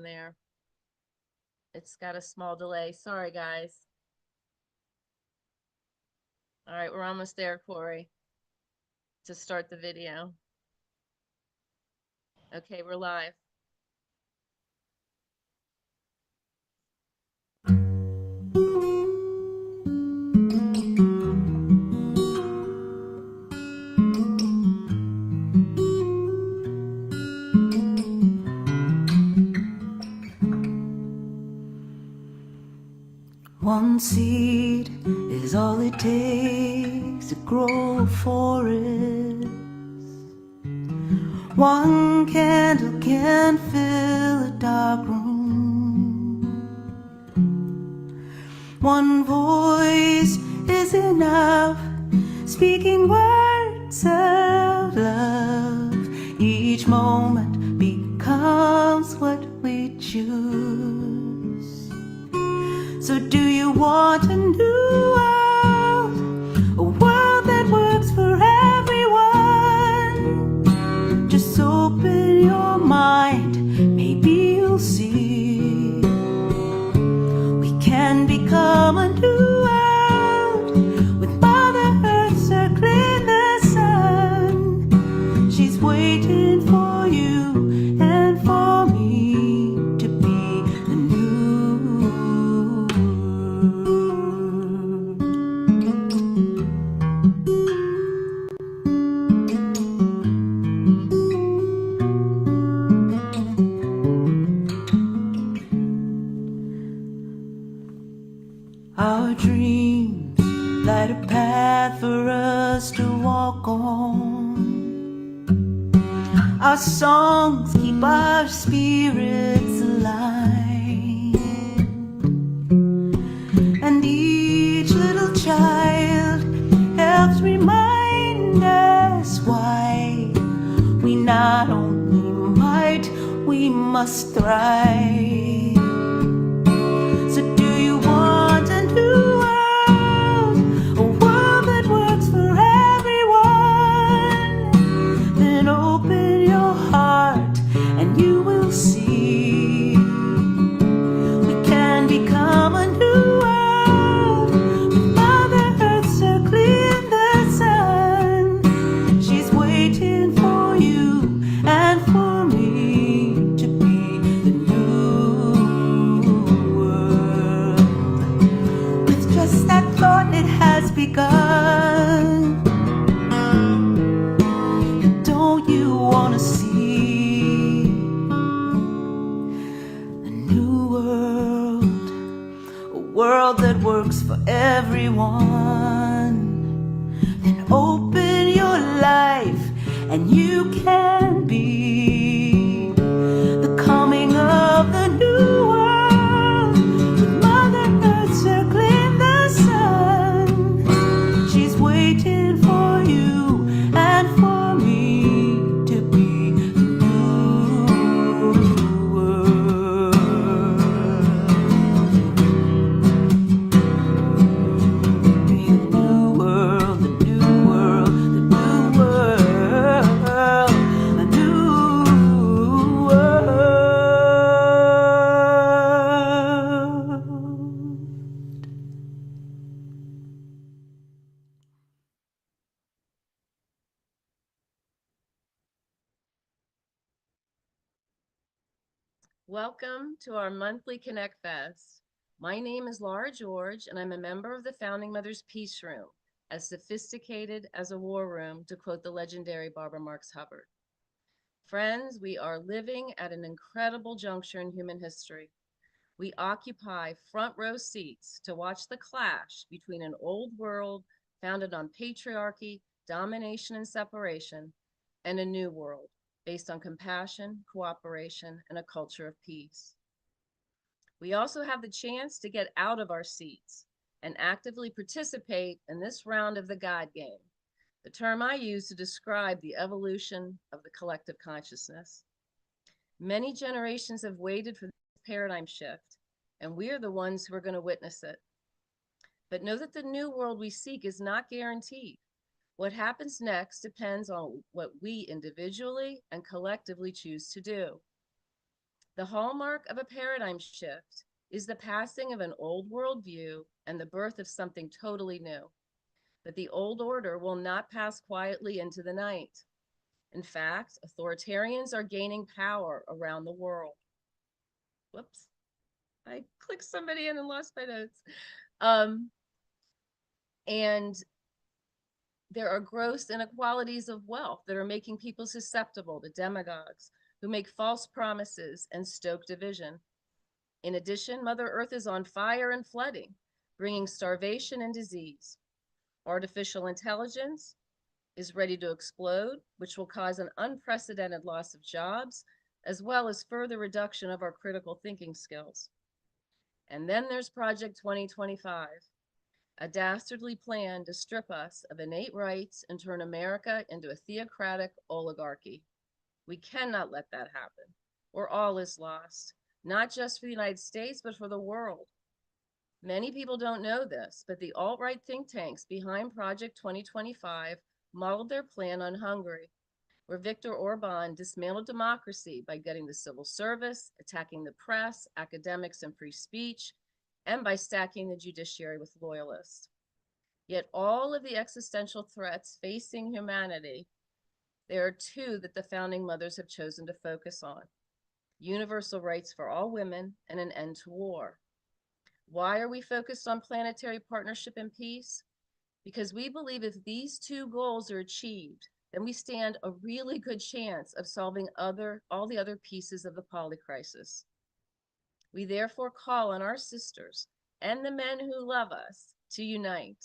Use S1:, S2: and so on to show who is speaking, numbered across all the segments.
S1: there. It's got a small delay. Sorry, guys. All right, we're almost there, Corey, to start the video. Okay, we're live.
S2: One seed is all it takes to grow a forest. One candle can fill a dark room. One voice is enough, speaking words of love. Each moment becomes what we choose. So do you want a new world? A world that works for everyone? Just open your mind, maybe you'll see. We can become a new world with Mother Earth circling the sun. She's waiting for you and for me to be the new world. Our dreams light a path for us to walk on. Our songs keep our spirits alive. And each little child helps remind us why we not only might, we must thrive. So do you want a new world? A world that works for everyone? Then open your heart and you will see. We can become a new world with Mother Earth circling the sun. She's waiting for you and for me to be the new world. With just that thought, it has begun. Don't you want to see a new world? A world that works for everyone. Then open your life and you can be the coming of the new world with Mother Earth circling the sun. She's waiting for you and for me to be the new world. Be the new world, the new world, the new world, a new world.
S1: Welcome to our monthly ConnectFest. My name is Laura George, and I'm a member of the Founding Mothers Peace Room, as sophisticated as a war room, to quote the legendary Barbara Marx Hubbard. Friends, we are living at an incredible juncture in human history. We occupy front row seats to watch the clash between an old world founded on patriarchy, domination, and separation, and a new world based on compassion, cooperation, and a culture of peace. We also have the chance to get out of our seats and actively participate in this round of the God game, the term I use to describe the evolution of the collective consciousness. Many generations have waited for this paradigm shift, and we are the ones who are going to witness it. But know that the new world we seek is not guaranteed. What happens next depends on what we individually and collectively choose to do. The hallmark of a paradigm shift is the passing of an old worldview and the birth of something totally new. But the old order will not pass quietly into the night. In fact, authoritarians are gaining power around the world. Whoops, I clicked somebody in and lost my notes. And there are gross inequalities of wealth that are making people susceptible to demagogues who make false promises and stoke division. In addition, Mother Earth is on fire and flooding, bringing starvation and disease. Artificial intelligence is ready to explode, which will cause an unprecedented loss of jobs, as well as further reduction of our critical thinking skills. And then there's Project 2025, a dastardly plan to strip us of innate rights and turn America into a theocratic oligarchy. We cannot let that happen, or all is lost, not just for the United States, but for the world. Many people don't know this, but the alt-right think tanks behind Project 2025 modeled their plan on Hungary, where Viktor Orban dismantled democracy by gutting the civil service, attacking the press, academics, and free speech, and by stacking the judiciary with loyalists. Yet all of the existential threats facing humanity, there are two that the founding mothers have chosen to focus on: universal rights for all women and an end to war. Why are we focused on planetary partnership and peace? Because we believe if these two goals are achieved, then we stand a really good chance of solving all the other pieces of the polycrisis. We therefore call on our sisters and the men who love us to unite.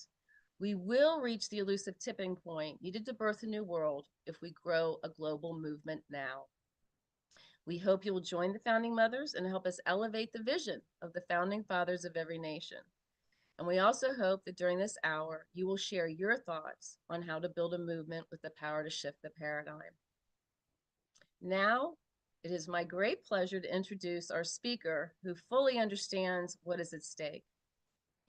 S1: We will reach the elusive tipping point needed to birth a new world if we grow a global movement now. We hope you will join the founding mothers and help us elevate the vision of the founding fathers of every nation. And we also hope that during this hour, you will share your thoughts on how to build a movement with the power to shift the paradigm. Now, it is my great pleasure to introduce our speaker who fully understands what is at stake.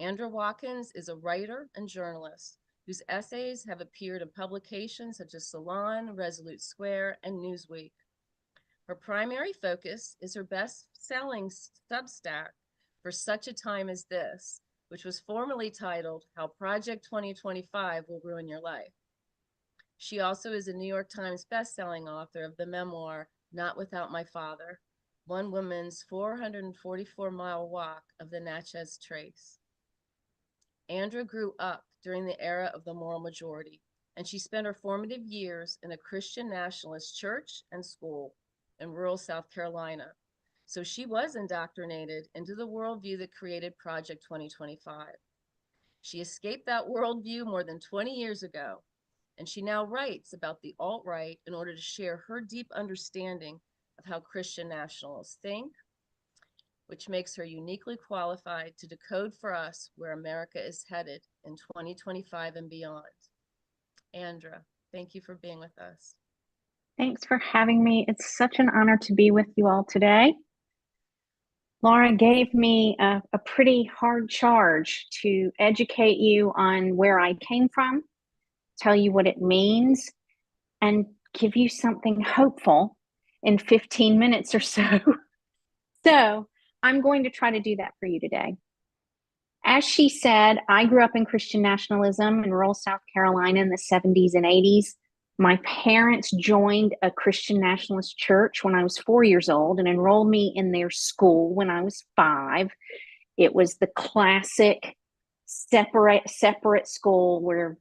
S1: Andra Watkins is a writer and journalist whose essays have appeared in publications such as Salon, Resolute Square, and Newsweek. Her primary focus is her best-selling Substack, For Such a Time as This, which was formerly titled How Project 2025 Will Ruin Your Life. She also is a New York Times bestselling author of the memoir Not Without My Father, one woman's 444-mile walk of the Natchez Trace. Andra grew up during the era of the moral majority, and she spent her formative years in a Christian nationalist church and school in rural South Carolina. So she was indoctrinated into the worldview that created Project 2025. She escaped that worldview more than 20 years ago, and she now writes about the alt-right in order to share her deep understanding of how Christian nationalists think, which makes her uniquely qualified to decode for us where America is headed in 2025 and beyond. Andra, thank you for being with us.
S3: Thanks for having me. It's such an honor to be with you all today. Laura gave me a pretty hard charge to educate you on where I came from, tell you what it means, and give you something hopeful in 15 minutes or so. So I'm going to try to do that for you today. As she said, I grew up in Christian nationalism in rural South Carolina in the 70s and 80s. My parents joined a Christian nationalist church when I was 4 years old and enrolled me in their school when I was 5. It was the classic separate school where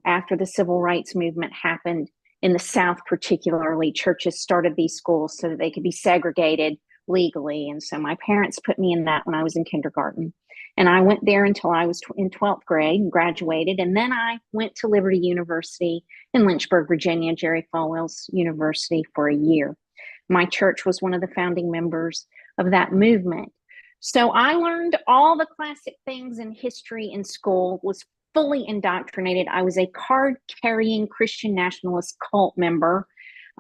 S3: after the civil rights movement happened in the South particularly, churches started these schools so that they could be segregated legally. And so my parents put me in that when I was in kindergarten. And I went there until I was in 12th grade and graduated. And then I went to Liberty University in Lynchburg, Virginia, Jerry Falwell's university, for a year. My church was one of the founding members of that movement. So I learned all the classic things in history in school, was fully indoctrinated. I was a card-carrying Christian nationalist cult member.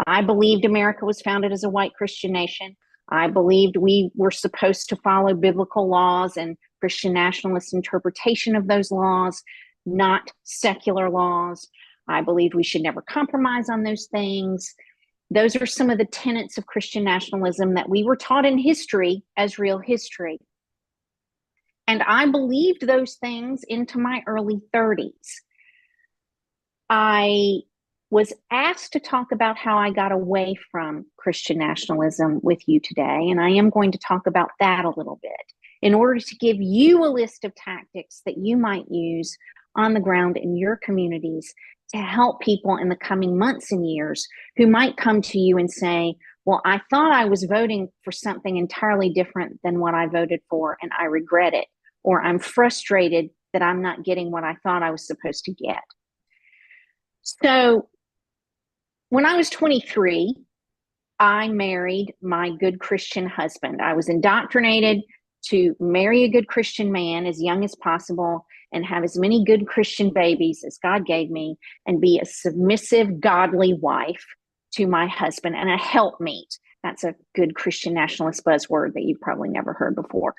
S3: I believed America was founded as a white Christian nation. I believed we were supposed to follow biblical laws and Christian nationalist interpretation of those laws, not secular laws. I believed we should never compromise on those things. Those are some of the tenets of Christian nationalism that we were taught in history as real history. And I believed those things into my early 30s. I was asked to talk about how I got away from Christian nationalism with you today, and I am going to talk about that a little bit in order to give you a list of tactics that you might use on the ground in your communities to help people in the coming months and years who might come to you and say, well, I thought I was voting for something entirely different than what I voted for, and I regret it, or I'm frustrated that I'm not getting what I thought I was supposed to get. So when I was 23, I married my good Christian husband. I was indoctrinated to marry a good Christian man as young as possible and have as many good Christian babies as God gave me and be a submissive, godly wife to my husband and a helpmeet. That's a good Christian nationalist buzzword that you've probably never heard before,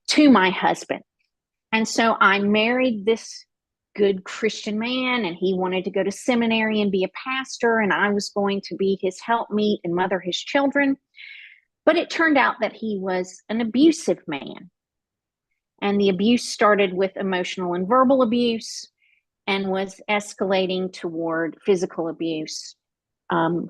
S3: to my husband. And so I married this good Christian man, and he wanted to go to seminary and be a pastor, and I was going to be his helpmeet and mother his children. But it turned out that he was an abusive man. And the abuse started with emotional and verbal abuse and was escalating toward physical abuse.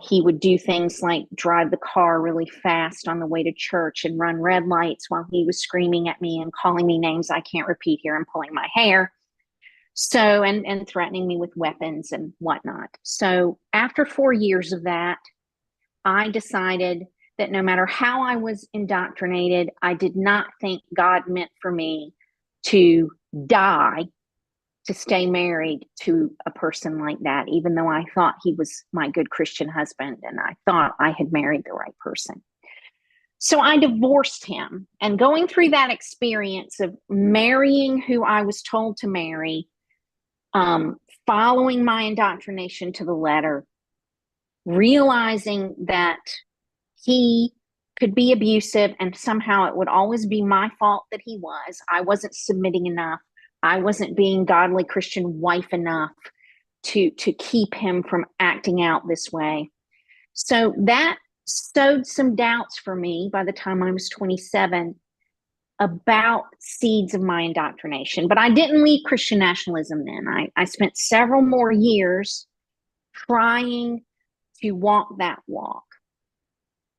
S3: He would do things like drive the car really fast on the way to church and run red lights while he was screaming at me and calling me names I can't repeat here and pulling my hair. So, and threatening me with weapons and whatnot. So after 4 years of that, I decided that no matter how I was indoctrinated, I did not think God meant for me to die to stay married to a person like that, even though I thought he was my good Christian husband and I thought I had married the right person. So I divorced him, and going through that experience of marrying who I was told to marry, following my indoctrination to the letter, realizing that he could be abusive and somehow it would always be my fault that he was. I wasn't submitting enough. I wasn't being godly Christian wife enough to keep him from acting out this way. So that sowed some doubts for me by the time I was 27 about seeds of my indoctrination. But I didn't leave Christian nationalism then. I spent several more years trying to walk that walk.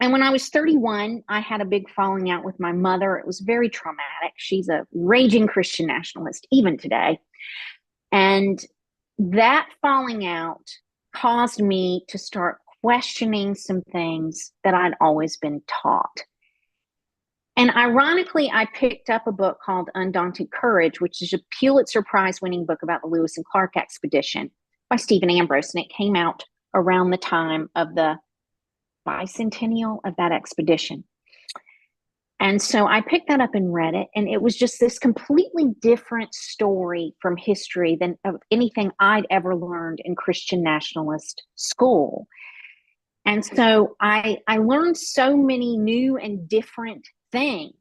S3: And when I was 31, I had a big falling out with my mother. It was very traumatic. She's a raging Christian nationalist, even today. And that falling out caused me to start questioning some things that I'd always been taught. And ironically, I picked up a book called Undaunted Courage, which is a Pulitzer Prize winning book about the Lewis and Clark expedition by Stephen Ambrose. And it came out around the time of the bicentennial of that expedition. And so I picked that up and read it, and it was just this completely different story from history than of anything I'd ever learned in Christian nationalist school. And so I learned so many new and different things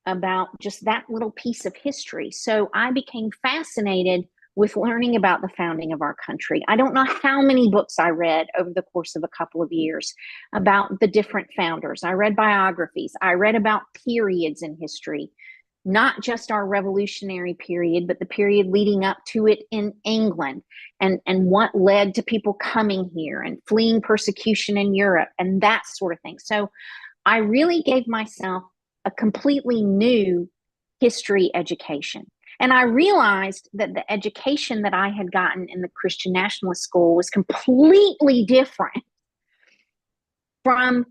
S3: about just that little piece of history. So I became fascinated with learning about the founding of our country. I don't know how many books I read over the course of a couple of years about the different founders. I read biographies. I read about periods in history, not just our revolutionary period, but the period leading up to it in England, and what led to people coming here and fleeing persecution in Europe and that sort of thing. So I really gave myself a completely new history education. And I realized that the education that I had gotten in the Christian nationalist school was completely different from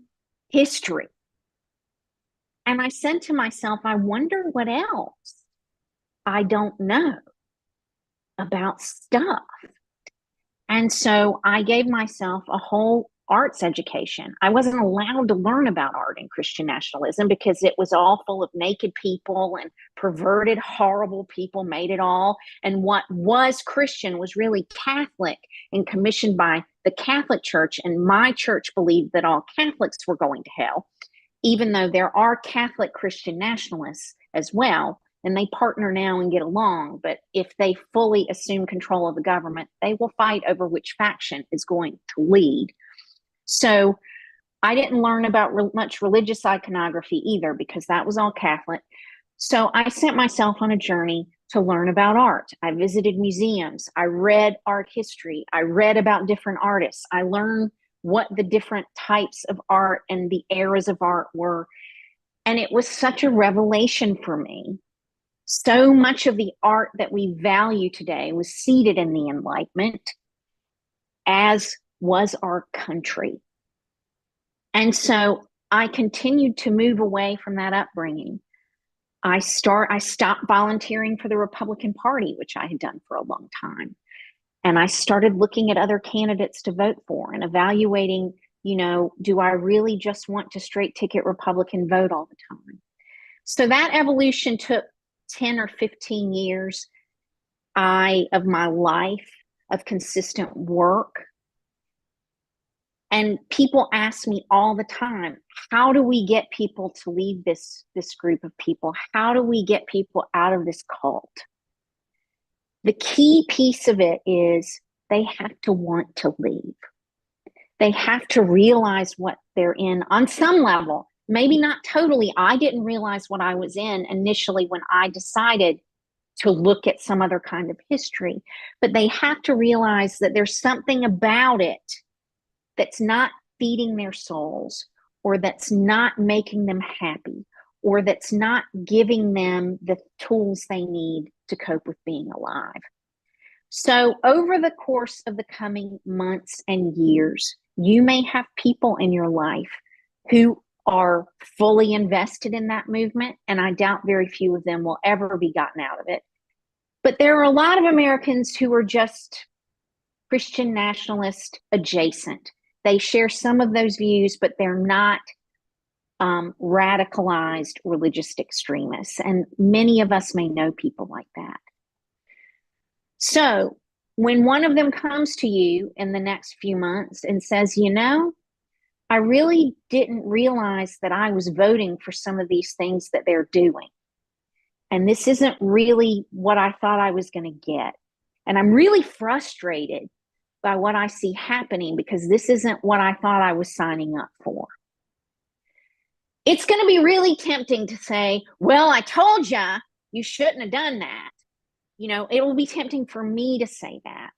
S3: history. And I said to myself, I wonder what else I don't know about stuff. And so I gave myself a whole arts education. I wasn't allowed to learn about art in Christian nationalism because it was all full of naked people and perverted, horrible people made it all. And what was Christian was really Catholic and commissioned by the Catholic Church. And my church believed that all Catholics were going to hell, even though there are Catholic Christian nationalists as well. And they partner now and get along. But if they fully assume control of the government, they will fight over which faction is going to lead. So I didn't learn about much religious iconography either because that was all Catholic. So I sent myself on a journey to learn about art. I visited museums. I read art history. I read about different artists. I learned what the different types of art and the eras of art were. And it was such a revelation for me. So much of the art that we value today was seated in the Enlightenment, as was our country. And so I continued to move away from that upbringing. I stopped volunteering for the Republican Party, which I had done for a long time. And I started looking at other candidates to vote for and evaluating, do I really just want to straight ticket Republican vote all the time? So that evolution took 10 or 15 years of my life of consistent work. And people ask me all the time, how do we get people to leave this group of people? How do we get people out of this cult? The key piece of it is they have to want to leave. They have to realize what they're in on some level. Maybe not totally. I didn't realize what I was in initially when I decided to look at some other kind of history. But they have to realize that there's something about it that's not feeding their souls, or that's not making them happy, or that's not giving them the tools they need to cope with being alive. So over the course of the coming months and years, you may have people in your life who are fully invested in that movement, and I doubt very few of them will ever be gotten out of it. But there are a lot of Americans who are just Christian nationalist adjacent. They share some of those views, but they're not radicalized religious extremists. And many of us may know people like that. So when one of them comes to you in the next few months and says, I really didn't realize that I was voting for some of these things that they're doing. And this isn't really what I thought I was going to get. And I'm really frustrated by what I see happening because this isn't what I thought I was signing up for. It's going to be really tempting to say, well, I told you, you shouldn't have done that. It will be tempting for me to say that.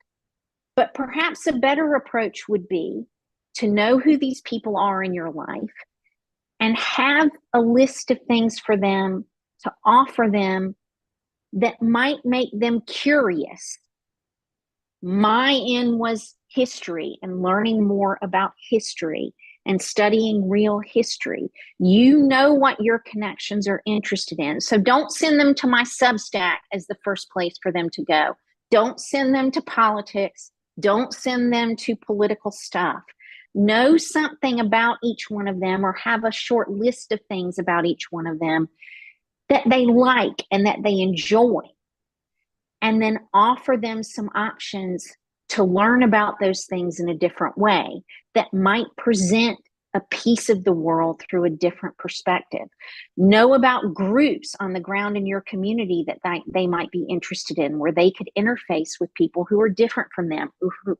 S3: But perhaps a better approach would be to know who these people are in your life and have a list of things for them to offer them that might make them curious. My in was history and learning more about history and studying real history. You know what your connections are interested in. So don't send them to my Substack as the first place for them to go. Don't send them to politics. Don't send them to political stuff. Know something about each one of them, or have a short list of things about each one of them that they like and that they enjoy. And then offer them some options to learn about those things in a different way that might present a piece of the world through a different perspective. Know about groups on the ground in your community that they might be interested in, where they could interface with people who are different from them,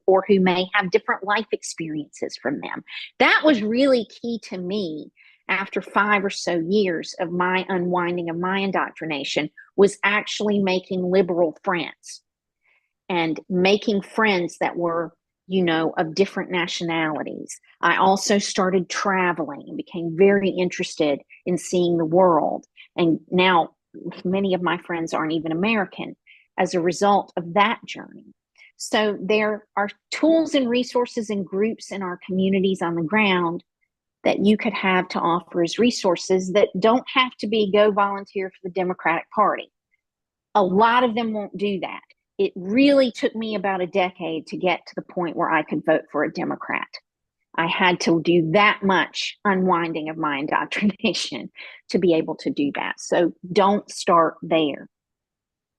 S3: or who may have different life experiences from them. That was really key to me after 5 or so years of my unwinding of my indoctrination, was actually making liberal friends and making friends that were, of different nationalities. I also started traveling and became very interested in seeing the world. And now many of my friends aren't even American as a result of that journey. So there are tools and resources and groups in our communities on the ground that you could have to offer as resources that don't have to be go volunteer for the Democratic Party. A lot of them won't do that. It really took me about a decade to get to the point where I could vote for a Democrat. I had to do that much unwinding of my indoctrination to be able to do that. So don't start there.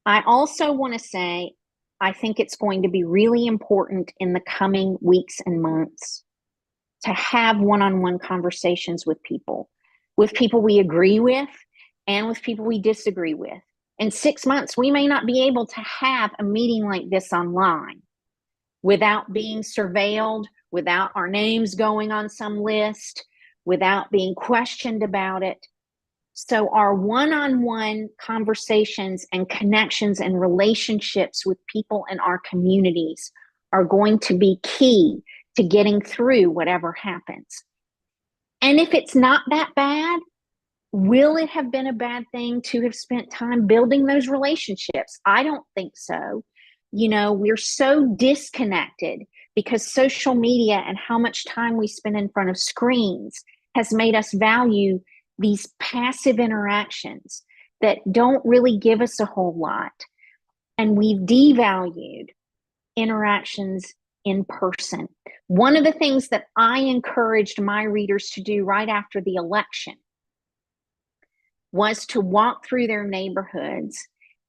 S3: I also want to say, I think it's going to be really important in the coming weeks and months to have one-on-one conversations with people we agree with and with people we disagree with. In 6 months, we may not be able to have a meeting like this online without being surveilled, without our names going on some list, without being questioned about it. So our one-on-one conversations and connections and relationships with people in our communities are going to be key to getting through whatever happens. And if it's not that bad, will it have been a bad thing to have spent time building those relationships? I don't think so. You know, we're so disconnected because social media and how much time we spend in front of screens has made us value these passive interactions that don't really give us a whole lot. And we've devalued interactions in person. One of the things that I encouraged my readers to do right after the election was to walk through their neighborhoods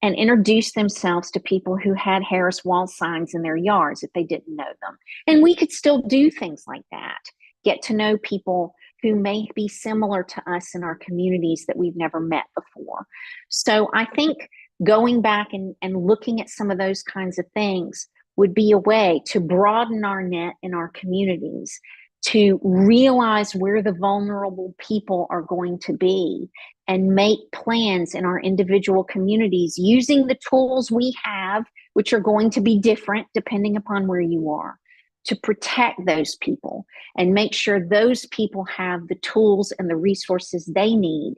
S3: and introduce themselves to people who had Harris wall signs in their yards if they didn't know them. And we could still do things like that, get to know people who may be similar to us in our communities that we've never met before. So I think going back and looking at some of those kinds of things would be a way to broaden our net in our communities, to realize where the vulnerable people are going to be and make plans in our individual communities using the tools we have, which are going to be different depending upon where you are, to protect those people and make sure those people have the tools and the resources they need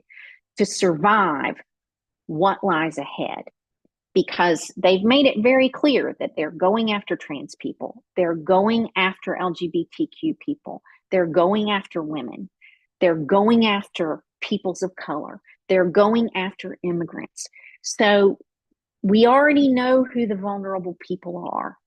S3: to survive what lies ahead. Because they've made it very clear that they're going after trans people, they're going after LGBTQ people, they're going after women, they're going after peoples of color, they're going after immigrants. So we already know who the vulnerable people are.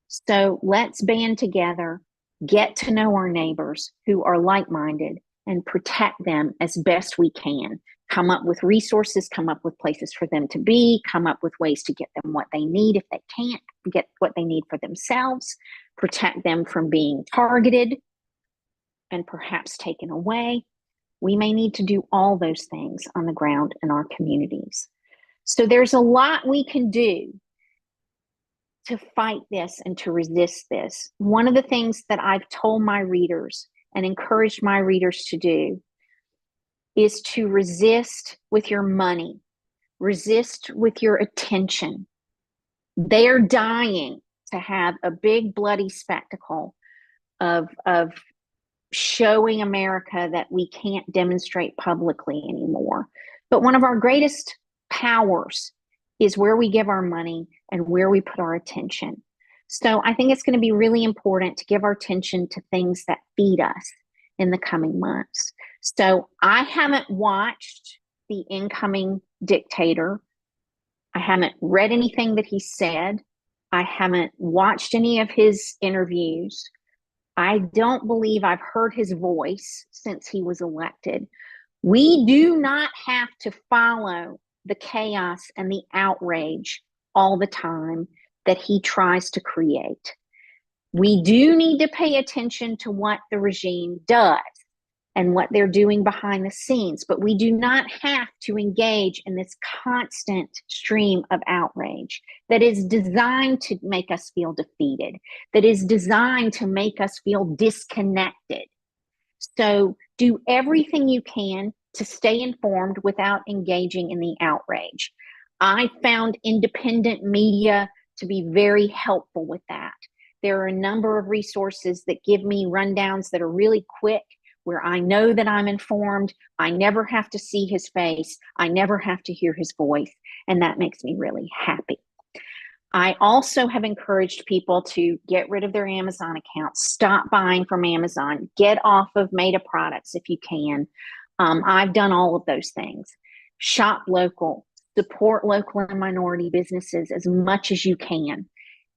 S3: So let's band together, get to know our neighbors who are like-minded, and protect them as best we can. Come up with resources, come up with places for them to be, come up with ways to get them what they need if they can't get what they need for themselves, protect them from being targeted and perhaps taken away. We may need to do all those things on the ground in our communities. So there's a lot we can do to fight this and to resist this. One of the things that I've told my readers and encouraged my readers to do is to resist with your money, resist with your attention. They're dying to have a big bloody spectacle of showing America that we can't demonstrate publicly anymore. But one of our greatest powers is where we give our money and where we put our attention. So I think it's going to be really important to give our attention to things that feed us in the coming months. So I haven't watched the incoming dictator. I haven't read anything that he said. I haven't watched any of his interviews. I don't believe I've heard his voice since he was elected. We do not have to follow the chaos and the outrage all the time that he tries to create. We do need to pay attention to what the regime does and what they're doing behind the scenes, but we do not have to engage in this constant stream of outrage that is designed to make us feel defeated, that is designed to make us feel disconnected. So do everything you can to stay informed without engaging in the outrage. I found independent media to be very helpful with that. There are a number of resources that give me rundowns that are really quick, where I know that I'm informed. I never have to see his face. I never have to hear his voice. And that makes me really happy. I also have encouraged people to get rid of their Amazon accounts, stop buying from Amazon, get off of Meta products if you can. I've done all of those things. Shop local, support local and minority businesses as much as you can,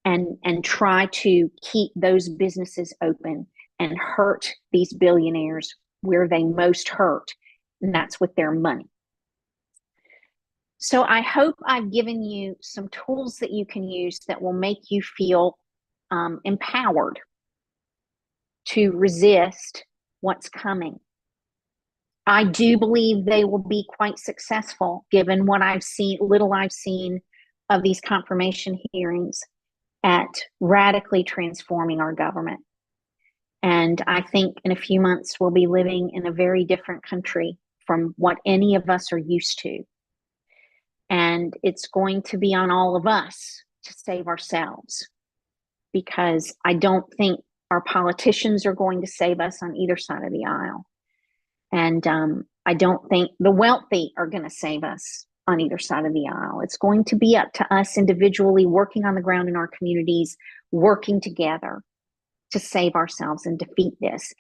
S3: and try to keep those businesses open and hurt these billionaires where they most hurt, and that's with their money. So I hope I've given you some tools that you can use that will make you feel empowered to resist what's coming. I do believe they will be quite successful given what I've seen, little I've seen of these confirmation hearings, at radically transforming our government. And I think in a few months, we'll be living in a very different country from what any of us are used to. And it's going to be on all of us to save ourselves, because I don't think our politicians are going to save us on either side of the aisle. And I don't think the wealthy are going to save us on either side of the aisle. It's going to be up to us individually, working on the ground in our communities, working together to save ourselves and defeat this.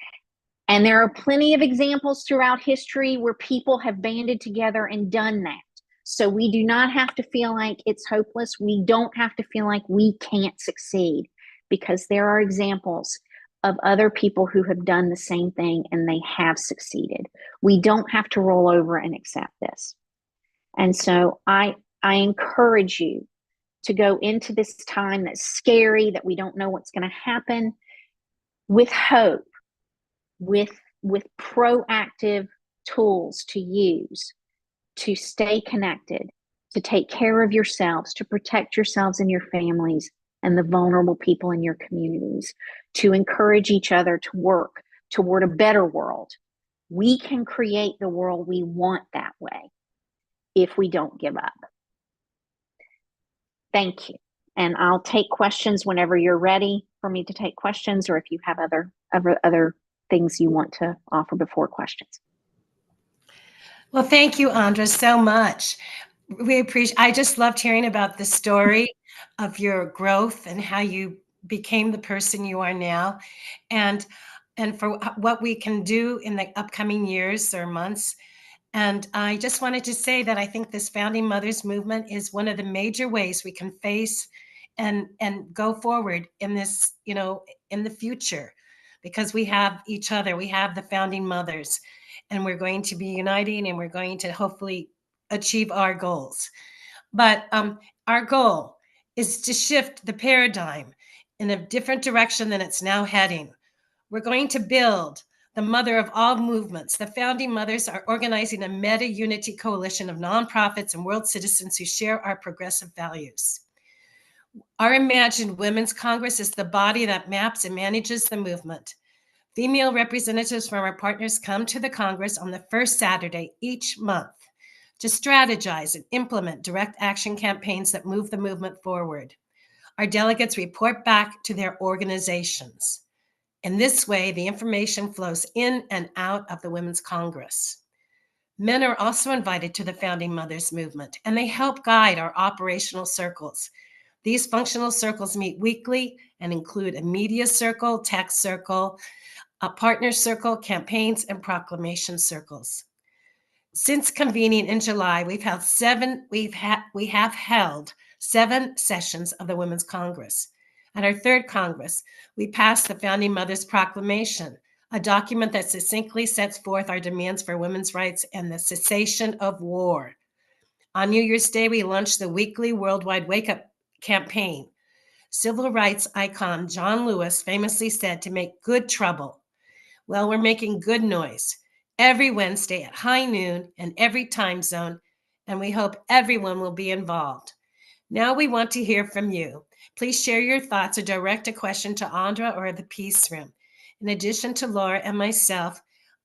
S3: And there are plenty of examples throughout history where people have banded together and done that. So we do not have to feel like it's hopeless. We don't have to feel like we can't succeed, because there are examples of other people who have done the same thing and they have succeeded. We don't have to roll over and accept this. And so I encourage you to go into this time that's scary, that we don't know what's going to happen, with hope, with proactive tools to use to stay connected, to take care of yourselves, to protect yourselves and your families and the vulnerable people in your communities, to encourage each other to work toward a better world. We can create the world we want that way if we don't give up. Thank you. And I'll take questions whenever you're ready for me to take questions, or if you have other things you want to offer before questions.
S4: Well, thank you, Andra, so much. We appreciate, I just loved hearing about the story of your growth and how you became the person you are now, and for what we can do in the upcoming years or months. And I just wanted to say that I think this Founding Mothers movement is one of the major ways we can face and go forward in this, in the future, because we have each other, we have the Founding Mothers, and we're going to be uniting, and we're going to hopefully achieve our goals. But our goal is to shift the paradigm in a different direction than it's now heading. We're going to build the mother of all movements. The Founding Mothers are organizing a meta-unity coalition of nonprofits and world citizens who share our progressive values. Our imagined Women's Congress is the body that maps and manages the movement. Female representatives from our partners come to the Congress on the first Saturday each month to strategize and implement direct action campaigns that move the movement forward. Our delegates report back to their organizations. In this way, the information flows in and out of the Women's Congress. Men are also invited to the Founding Mothers movement, and they help guide our operational circles. These functional circles meet weekly and include a media circle, tech circle, a partner circle, campaigns, and proclamation circles. Since convening in July, we have held 7 sessions of the Women's Congress. At our 3rd Congress, we passed the Founding Mothers Proclamation, a document that succinctly sets forth our demands for women's rights and the cessation of war. On New Year's Day, we launched the weekly worldwide wake-up campaign. Civil rights icon John Lewis famously said to make good trouble. Well, we're making good noise every Wednesday at high noon and every time zone, and we hope everyone will be involved. Now we want to hear from you. Please share your thoughts or direct a question to Andra or the Peace Room. In addition to Laura and myself,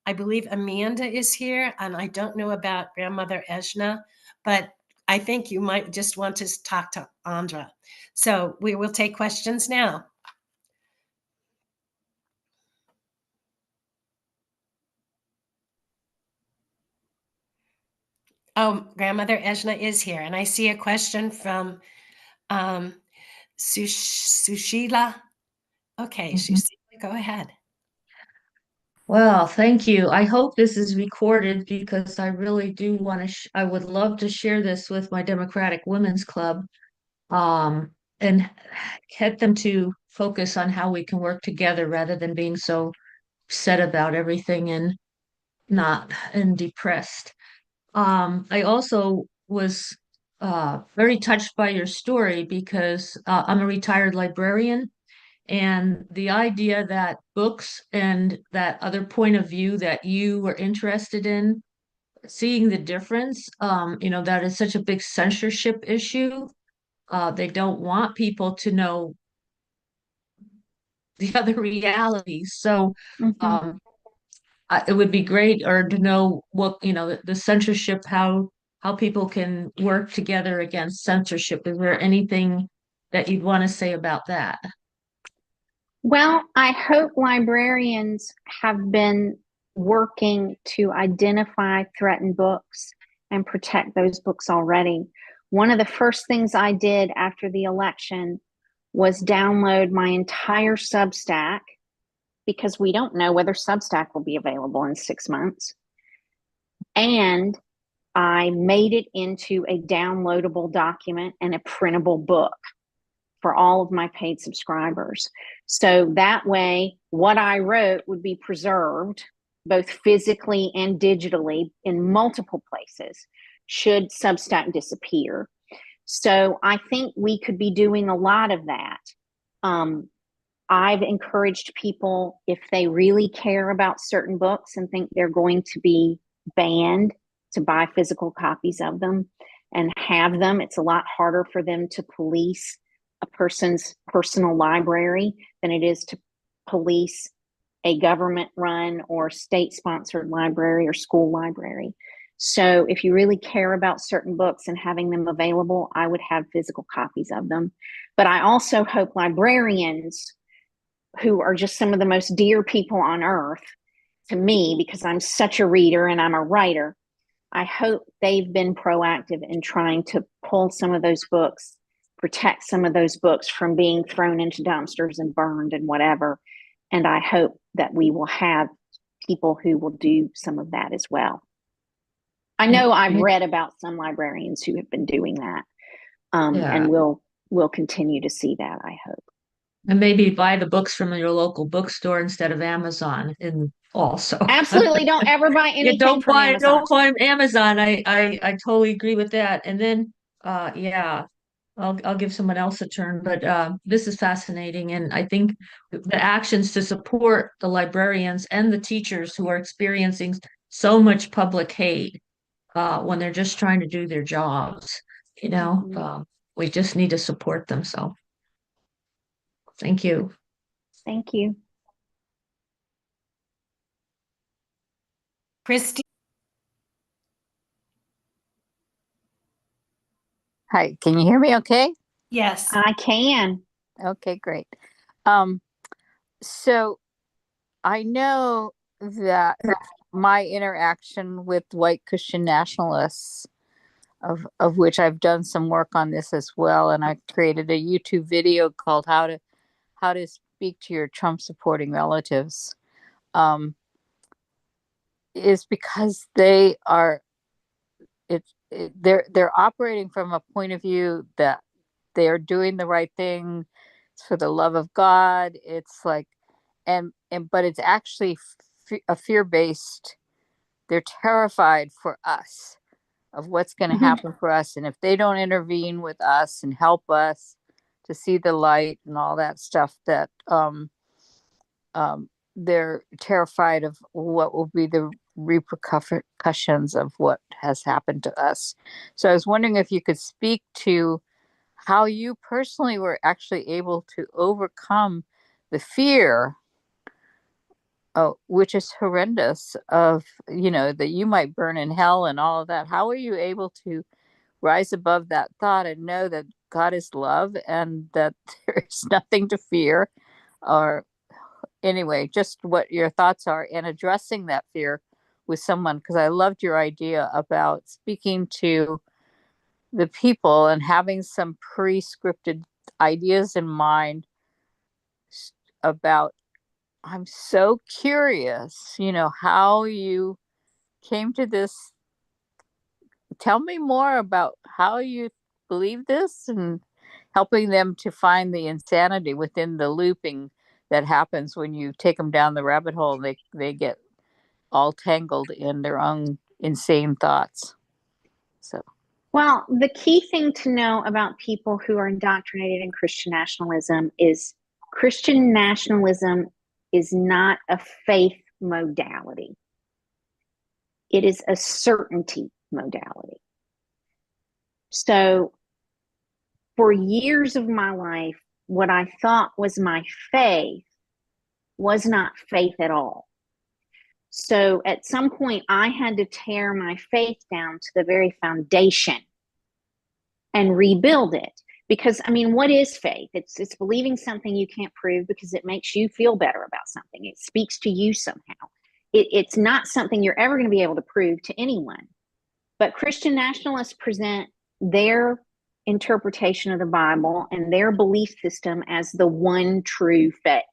S4: I believe Amanda is here, and I don't know about Grandmother Ejna, but I think you might just want to talk to Andra. So we will take questions now. Oh, Grandmother Ejna is here, and I see a question from Sushila. Okay, Sushila, go ahead.
S5: Well, thank you. I hope this is recorded because I really do want to, I would love to share this with my Democratic Women's Club, and get them to focus on how we can work together rather than being so upset about everything and not and depressed. I also was very touched by your story because I'm a retired librarian, and the idea that books and that other point of view that you were interested in, seeing the difference, that is such a big censorship issue. They don't want people to know the other realities. So
S3: Mhm.
S5: um, it would be great or to know what, the censorship, how people can work together against censorship. Is there anything that you'd want to say about that?
S3: Well, I hope librarians have been working to identify threatened books and protect those books already. One of the first things I did after the election was download my entire Substack, because we don't know whether Substack will be available in 6 months. And I made it into a downloadable document and a printable book for all of my paid subscribers. So that way, what I wrote would be preserved both physically and digitally in multiple places should Substack disappear. So I think we could be doing a lot of that. I've encouraged people, if they really care about certain books and think they're going to be banned, to buy physical copies of them and have them. It's a lot harder for them to police a person's personal library than it is to police a government run or state sponsored library or school library. So if you really care about certain books and having them available, I would have physical copies of them. But I also hope librarians, who are just some of the most dear people on earth to me because I'm such a reader and I'm a writer, I hope they've been proactive in trying to pull some of those books, protect some of those books from being thrown into dumpsters and burned and whatever. And I hope that we will have people who will do some of that as well. I know I've read about some librarians who have been doing that,
S5: Yeah.
S3: and we'll continue to see that, I hope.
S5: And maybe buy the books from your local bookstore instead of Amazon and also.
S3: Absolutely, don't ever buy
S5: Yeah,
S3: anything from Amazon.
S5: don't buy Amazon. I totally agree with that. And then yeah, I'll give someone else a turn, but this is fascinating. And I think the actions to support the librarians and the teachers who are experiencing so much public hate when they're just trying to do their jobs, we just need to support them. So thank you.
S3: Thank you.
S4: Christy.
S6: Hi, can you hear me okay?
S4: Yes.
S3: I can.
S6: Okay, great. Um, so I know that my interaction with white Christian nationalists, of which I've done some work on this as well, and I created a YouTube video called how to speak to your Trump supporting relatives, um, is because they're operating from a point of view that they are doing the right thing. It's for the love of God. It's like, but it's actually a fear-based. They're terrified for us of what's going to happen for us, and if they don't intervene with us and help us to see the light and all that stuff, that they're terrified of what will be the repercussions of what has happened to us. So I was wondering if you could speak to how you personally were actually able to overcome the fear, which is horrendous, of, that you might burn in hell and all of that. How are you able to rise above that thought and know that God is love and that there is nothing to fear? Or anyway, just what your thoughts are and addressing that fear with someone, because I loved your idea about speaking to the people and having some pre-scripted ideas in mind about, I'm so curious, how you came to this. Tell me more about how you believe this, and helping them to find the insanity within the looping that happens when you take them down the rabbit hole. They get all tangled in their own insane thoughts. So,
S3: Well, the key thing to know about people who are indoctrinated in Christian nationalism is Christian nationalism is not a faith modality. It is a certainty modality. So for years of my life, what I thought was my faith was not faith at all. So at some point, I had to tear my faith down to the very foundation and rebuild it. Because, I mean, what is faith? It's believing something you can't prove because it makes you feel better about something. It speaks to you somehow. It's not something you're ever going to be able to prove to anyone. But Christian nationalists present their interpretation of the Bible and their belief system as the one true faith.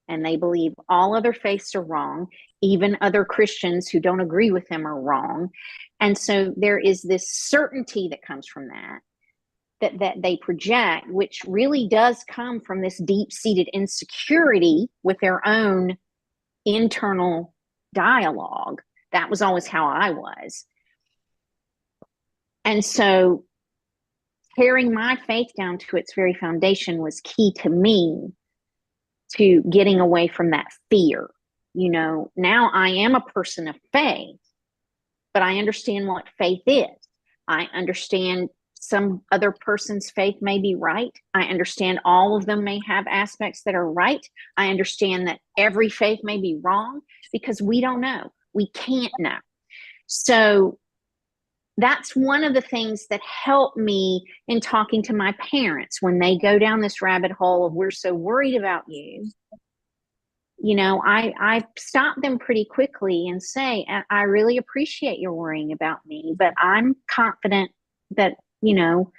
S3: And they believe all other faiths are wrong. Even other Christians who don't agree with them are wrong. And so there is this certainty that comes from that they project, which really does come from this deep-seated insecurity with their own internal dialogue. That was always how I was. And so tearing my faith down to its very foundation was key to me to getting away from that fear. You know, now I am a person of faith, but I understand what faith is. I understand some other person's faith may be right. I understand all of them may have aspects that are right. I understand that every faith may be wrong because we don't know. We can't know. So that's one of the things that helped me in talking to my parents when they go down this rabbit hole of we're so worried about you. You know, I stop them pretty quickly and say, I really appreciate your worrying about me, but I'm confident that, you know,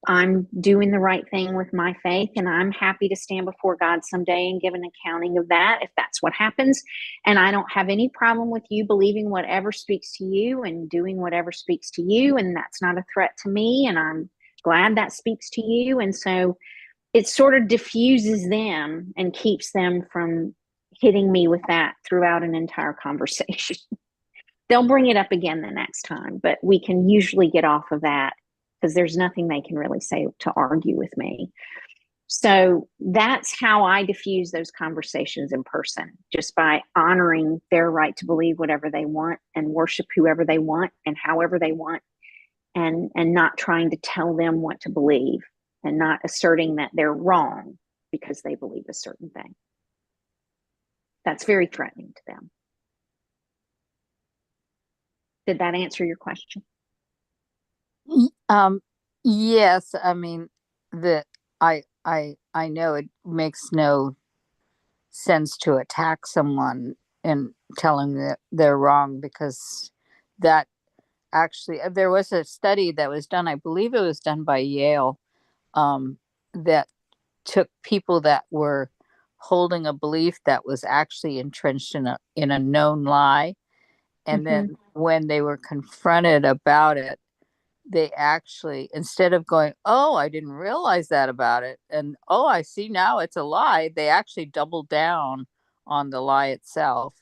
S3: I'm doing the right thing with my faith, and I'm happy to stand before God someday and give an accounting of that if that's what happens. And I don't have any problem with you believing whatever speaks to you and doing whatever speaks to you. And that's not a threat to me. And I'm glad that speaks to you. And so it sort of diffuses them and keeps them from hitting me with that throughout an entire conversation. They'll bring it up again the next time, but we can usually get off of that because there's nothing they can really say to argue with me. So that's how I diffuse those conversations in person, just by honoring their right to believe whatever they want and worship whoever they want and however they want, and not trying to tell them what to believe and not asserting that they're wrong because they believe a certain thing. That's very threatening to them. Did that answer your question?
S6: Yes, I mean I know it makes no sense to attack someone and tell them that they're wrong, because that actually there was a study that was done, I believe it was done by Yale, that took people that were holding a belief that was actually entrenched in a known lie, and then when they were confronted about it, they actually, instead of going, oh, I didn't realize that about it, and oh, I see now it's a lie, they actually doubled down on the lie itself,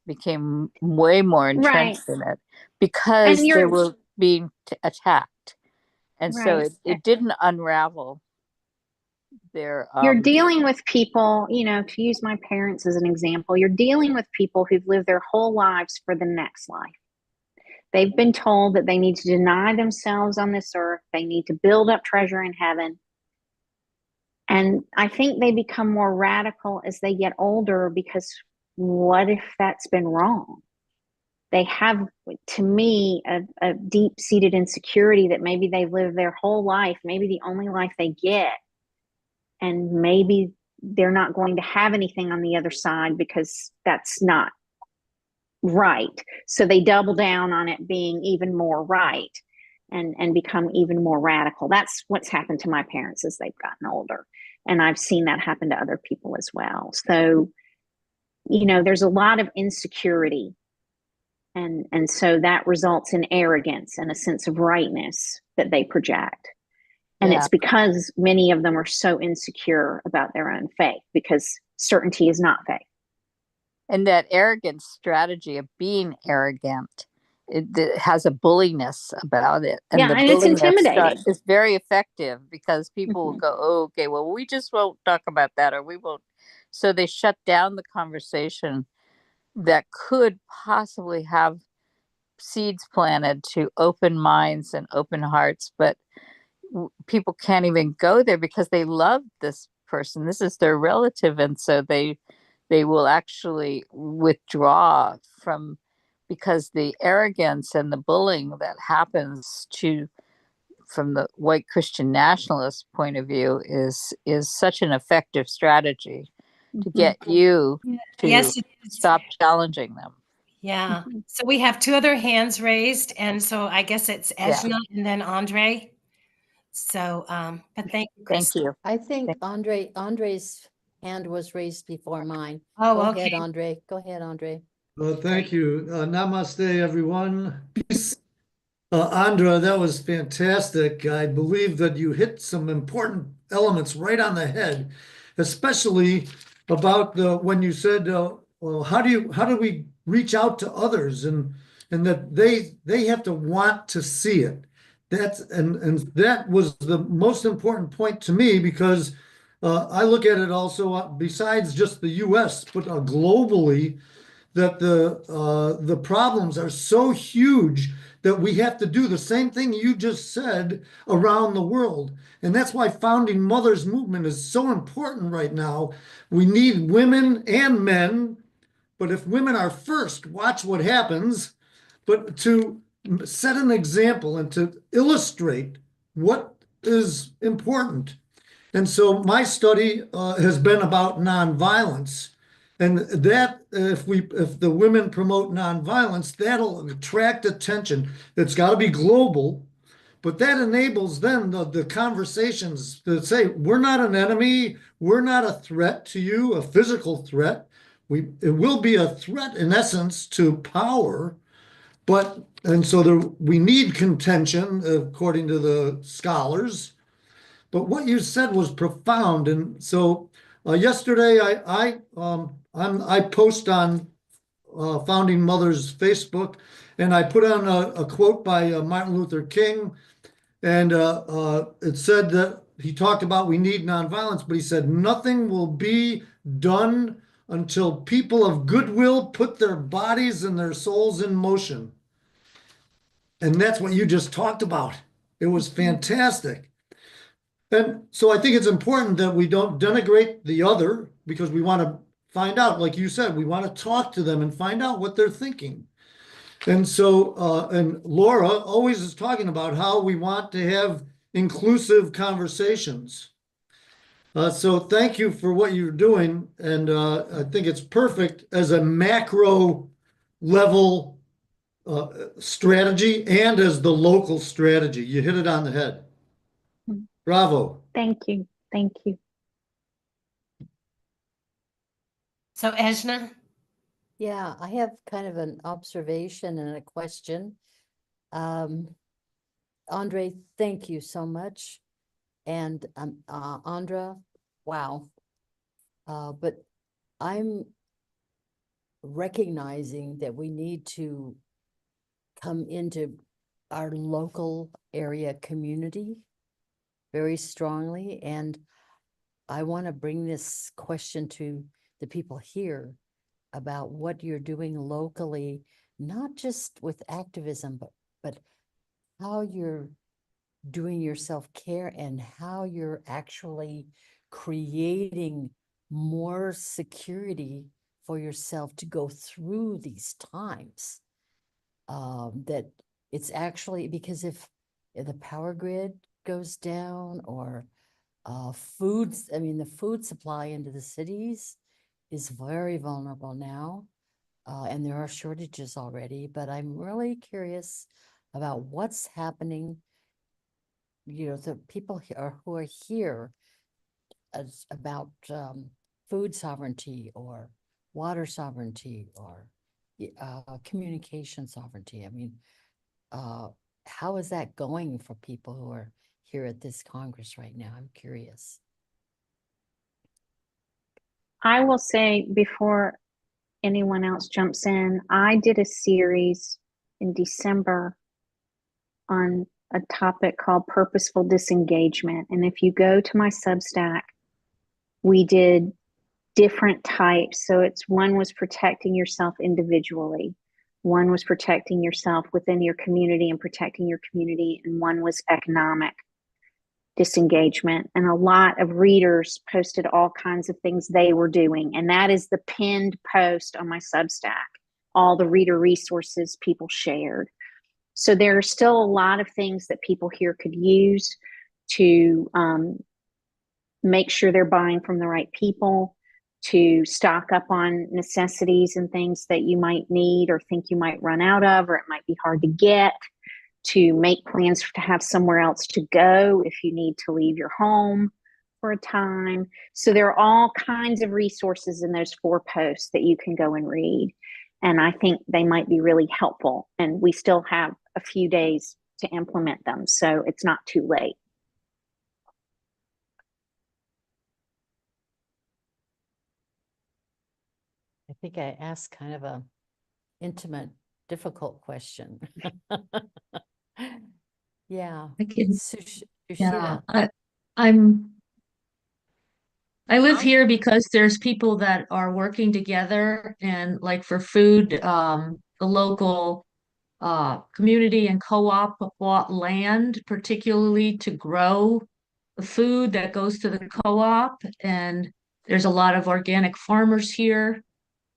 S6: became way more entrenched in it because they were being attacked. And so it didn't unravel their
S3: you're dealing with people, you know, to use my parents as an example, you're dealing with people who've lived their whole lives for the next life. They've been told that they need to deny themselves on this earth. They need to build up treasure in heaven. And I think they become more radical as they get older, because what if that's been wrong? They have, to me, a deep-seated insecurity that maybe they've lived their whole life, maybe the only life they get, and maybe they're not going to have anything on the other side because that's not right. So they double down on it being even more right, and become even more radical. That's what's happened to my parents as they've gotten older. And I've seen that happen to other people as well. So, you know, there's a lot of insecurity. And so that results in arrogance and a sense of rightness that they project. And it's because many of them are so insecure about their own faith, because certainty is not faith.
S6: And that arrogant strategy of being arrogant, it has a bulliness about it. And
S3: yeah, and it's intimidating.
S6: It's very effective because people will go, oh, okay, well, we just won't talk about that, or we won't. So they shut down the conversation that could possibly have seeds planted to open minds and open hearts. But people can't even go there because they love this person. This is their relative, and so they will actually withdraw from, because the arrogance and the bullying that happens to from the white Christian nationalist point of view is such an effective strategy to get you to
S4: Yes, it is.
S6: stop challenging them.
S4: Yeah. So we have two other hands raised, and so I guess it's
S6: Yeah.
S4: Ejna and then Andre. So, but thank you,
S6: Thank
S4: Kristen.
S6: you.
S7: I think Andre's hand was raised before mine.
S4: Oh,
S7: Go
S4: okay.
S7: ahead, Andre. Go ahead, Andre.
S8: Well, thank you. Namaste, everyone. Peace. Andra, that was fantastic. I believe that you hit some important elements right on the head, especially about the when you said, "Well, how do we reach out to others?" and that they have to want to see it. That's and that was the most important point to me because I look at it also besides just the U.S., but globally that the problems are so huge that we have to do the same thing you just said around the world. And that's why Founding Mothers movement is so important right now. We need women and men, but if women are first, watch what happens. But to set an example and to illustrate what is important. And so my study has been about nonviolence. And that if the women promote nonviolence, that'll attract attention. It's got to be global, but that enables then the conversations to say, we're not an enemy, we're not a threat to you, a physical threat. It will be a threat in essence to power, and so we need contention according to the scholars. But what you said was profound, and so yesterday I post on Founding Mothers Facebook, and I put on a quote by Martin Luther King, and it said that he talked about we need nonviolence, but he said nothing will be done until people of goodwill put their bodies and their souls in motion. And that's what you just talked about. It was fantastic. And so I think it's important that we don't denigrate the other because we want to find out, like you said, we want to talk to them and find out what they're thinking. And so, and Laura always is talking about how we want to have inclusive conversations. So thank you for what you're doing. And I think it's perfect as a macro level strategy and as the local strategy. You hit it on the head. Bravo.
S3: Thank you. Thank you.
S4: So Ejna,
S7: Yeah, I have kind of an observation and a question. Andre, thank you so much. And Andra, wow. But I'm recognizing that we need to come into our local area community very strongly. And I want to bring this question to the people here about what you're doing locally, not just with activism, but how you're doing your self-care and how you're actually creating more security for yourself to go through these times. That it's actually because if the power grid goes down or foods, I mean, the food supply into the cities is very vulnerable now. And there are shortages already, but I'm really curious about what's happening. You know, the people who are here about food sovereignty or water sovereignty or communication sovereignty. I mean, how is that going for people who are here at this Congress right now? I'm curious.
S3: I will say before anyone else jumps in, I did a series in December on a topic called purposeful disengagement. And if you go to my Substack, we did different types. So it's one was protecting yourself individually, one was protecting yourself within your community and protecting your community, and one was economic. disengagement, and a lot of readers posted all kinds of things they were doing. And that is the pinned post on my Substack, all the reader resources people shared. So there are still a lot of things that people here could use to make sure they're buying from the right people, to stock up on necessities and things that you might need or think you might run out of, or it might be hard to get, to make plans to have somewhere else to go if you need to leave your home for a time. So there are all kinds of resources in those 4 posts that you can go and read. And I think they might be really helpful. And we still have a few days to implement them, so it's not too late.
S7: I think I asked kind of a intimate, difficult question. Yeah.
S5: I can,
S7: Sushila.
S5: I'm I live here because there's people that are working together and like for food, the local community and co-op bought land particularly to grow the food that goes to the co-op. And there's a lot of organic farmers here.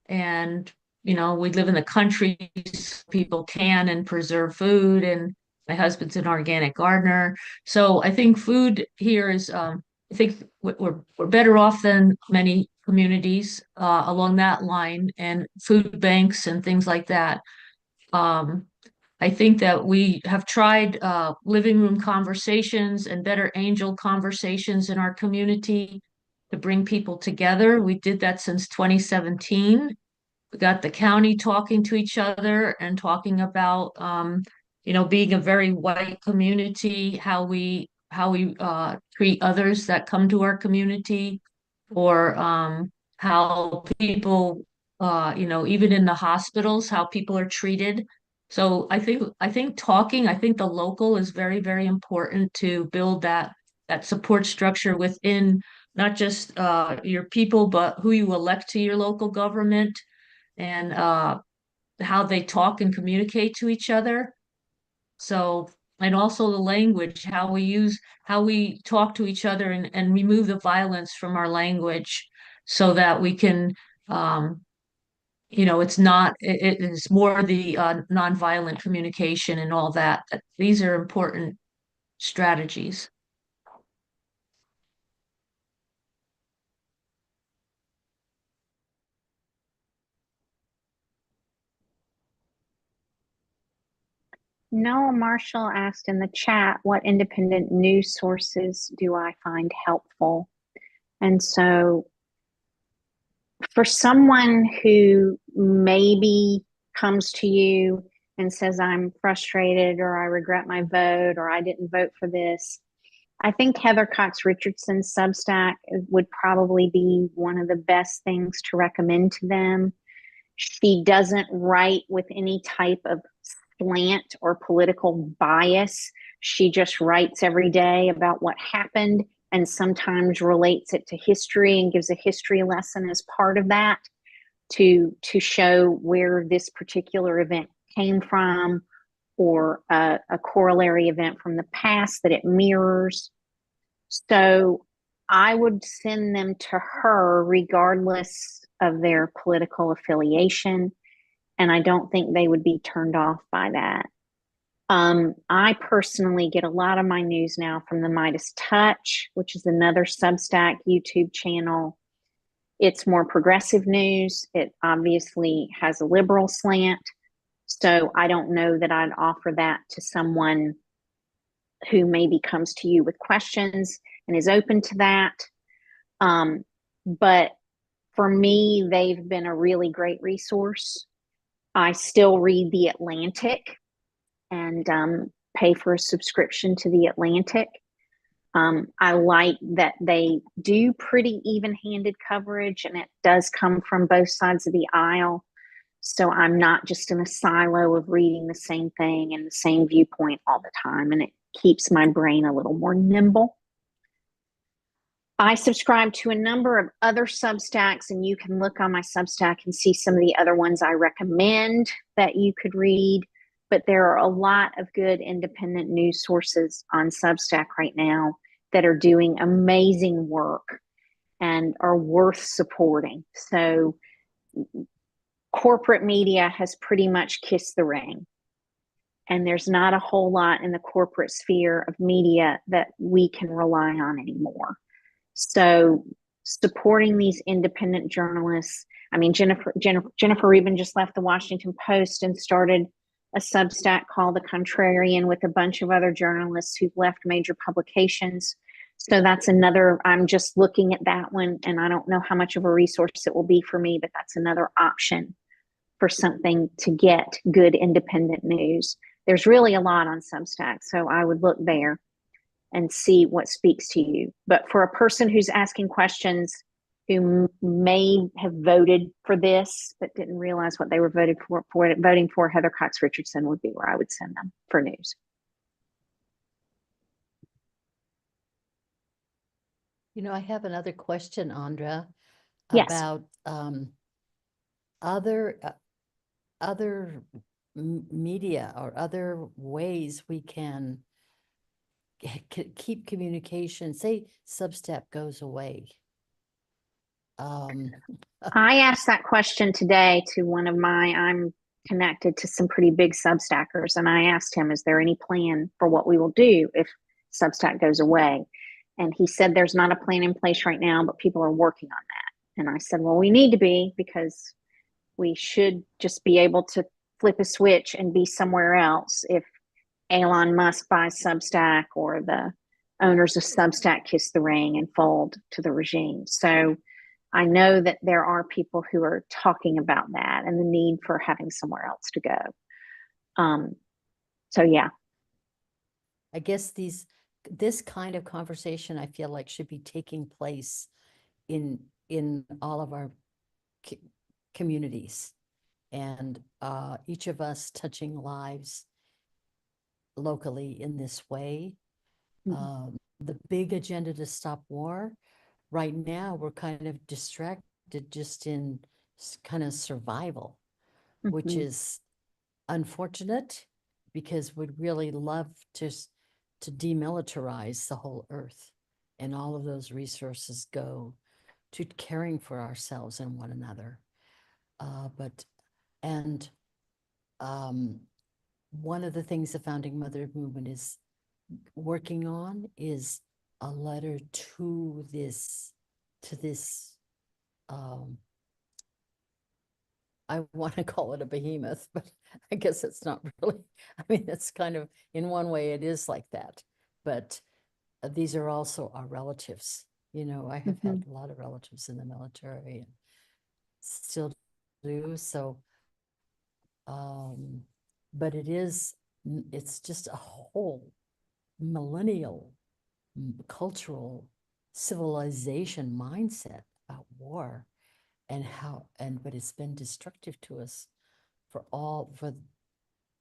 S5: And, we live in the country, so people can and preserve food. And my husband's an organic gardener. So I think food here is, I think we're better off than many communities along that line, and food banks and things like that. Um, I think that we have tried living room conversations and better angel conversations in our community to bring people together. We did that since 2017. We got the county talking to each other and talking about, being a very white community, how we treat others that come to our community, or how people, even in the hospitals, how people are treated. So I think the local is very, very important to build that support structure within not just your people, but who you elect to your local government, and how they talk and communicate to each other. So, and also the language, how we talk to each other, and remove the violence from our language so that we can, it is more the nonviolent communication and all that. These are important strategies.
S3: Noah Marshall asked in the chat, what independent news sources do I find helpful? And so for someone who maybe comes to you and says, I'm frustrated, or I regret my vote, or I didn't vote for this, I think Heather Cox Richardson's Substack would probably be one of the best things to recommend to them. She doesn't write with any type of slant or political bias. She just writes every day about what happened, and sometimes relates it to history and gives a history lesson as part of that to show where this particular event came from, or a corollary event from the past that it mirrors. So I would send them to her regardless of their political affiliation, and I don't think they would be turned off by that. I personally get a lot of my news now from the Midas Touch, which is another Substack YouTube channel. It's more progressive news. It obviously has a liberal slant. So I don't know that I'd offer that to someone who maybe comes to you with questions and is open to that. But for me, they've been a really great resource. I still read The Atlantic and pay for a subscription to The Atlantic. I like that they do pretty even-handed coverage, and it does come from both sides of the aisle. So I'm not just in a silo of reading the same thing and the same viewpoint all the time, and it keeps my brain a little more nimble. I subscribe to a number of other Substacks, and you can look on my Substack and see some of the other ones I recommend that you could read. But there are a lot of good independent news sources on Substack right now, that are doing amazing work and are worth supporting. So corporate media has pretty much kissed the ring. And there's not a whole lot in the corporate sphere of media that we can rely on anymore. So supporting these independent journalists. I mean, Jennifer Rubin just left the Washington Post and started a Substack called The Contrarian with a bunch of other journalists who've left major publications. So that's another, I'm just looking at that one, and I don't know how much of a resource it will be for me, but that's another option for something to get good independent news. There's really a lot on Substack, so I would look there and see what speaks to you. But for a person who's asking questions who may have voted for this but didn't realize what they were voting for, Heather Cox Richardson would be where I would send them for news.
S7: You know, I have another question, Andra,
S3: Yes.
S7: about other media or other ways we can keep communication. Say Substack goes away.
S3: I asked that question today to one of I'm connected to some pretty big Substackers, and I asked him, is there any plan for what we will do if Substack goes away? And he said there's not a plan in place right now, but people are working on that. And I said, well, we need to be, because we should just be able to flip a switch and be somewhere else if Elon Musk buys Substack or the owners of Substack kiss the ring and fold to the regime. So I know that there are people who are talking about that and the need for having somewhere else to go. So yeah.
S7: I guess this kind of conversation, I feel like, should be taking place in all of our communities, and each of us touching lives locally in this way.
S3: Mm-hmm.
S7: The big agenda to stop war, right now we're kind of distracted just in kind of survival,
S3: Mm-hmm.
S7: which is unfortunate, because we'd really love to demilitarize the whole earth, and all of those resources go to caring for ourselves and one another. One of the things the Founding Mother movement is working on is a letter to this I want to call it a behemoth, but I guess it's not really. I mean, it's kind of, in one way it is like that, but these are also our relatives. You know, I have had a lot of relatives in the military and still do. So, but it's just a whole millennial cultural civilization mindset about war, and but it's been destructive to us for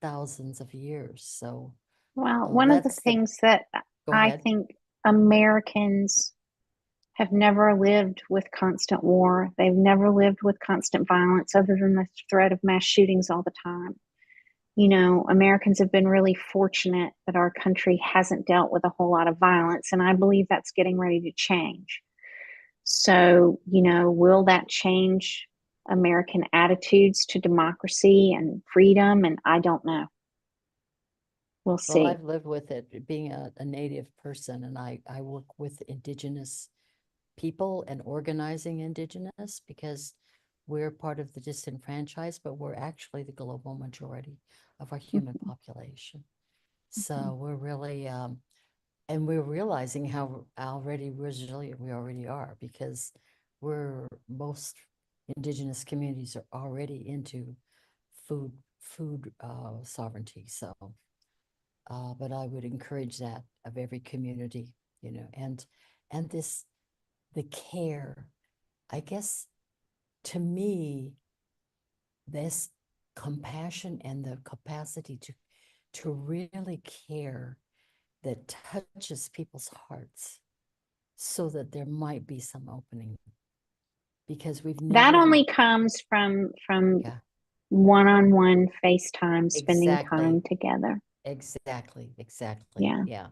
S7: thousands of years. So
S3: well, one of the things that I think Americans have never lived with constant war. They've never lived with constant violence other than the threat of mass shootings all the time. You know, Americans have been really fortunate that our country hasn't dealt with a whole lot of violence, and I believe that's getting ready to change. So, you know, will that change American attitudes to democracy and freedom? And I don't know. We'll see.
S7: Well, I've lived with it, being a Native person, and I work with Indigenous people and organizing Indigenous, because we're part of the disenfranchised, but we're actually the global majority of our human population. So we're really, and we're realizing how already resilient we already are, because most Indigenous communities are already into food sovereignty. So, but I would encourage that of every community, you know, and the care, I guess, to me, this compassion and the capacity to really care that touches people's hearts, so that there might be some opening, because we've never
S3: that only comes from one-on-one FaceTime, spending time together.
S7: Exactly.
S3: Yeah.
S7: Yeah.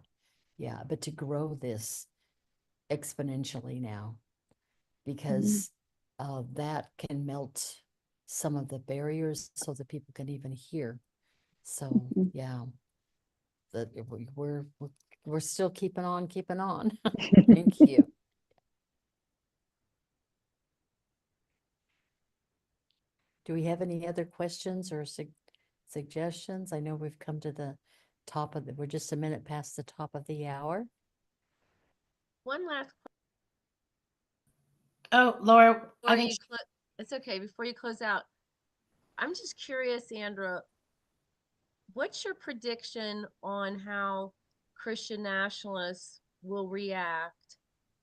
S7: Yeah, but to grow this exponentially now, because that can melt some of the barriers so that people can even hear. So yeah, that we're still keeping on, keeping on. Thank you. Do we have any other questions or suggestions? I know we've come to the top of we're just a minute past the top of the hour.
S1: One last
S4: Oh, Laura, I
S1: before
S4: think
S1: you it's okay. Before you close out, I'm just curious, Sandra, what's your prediction on how Christian nationalists will react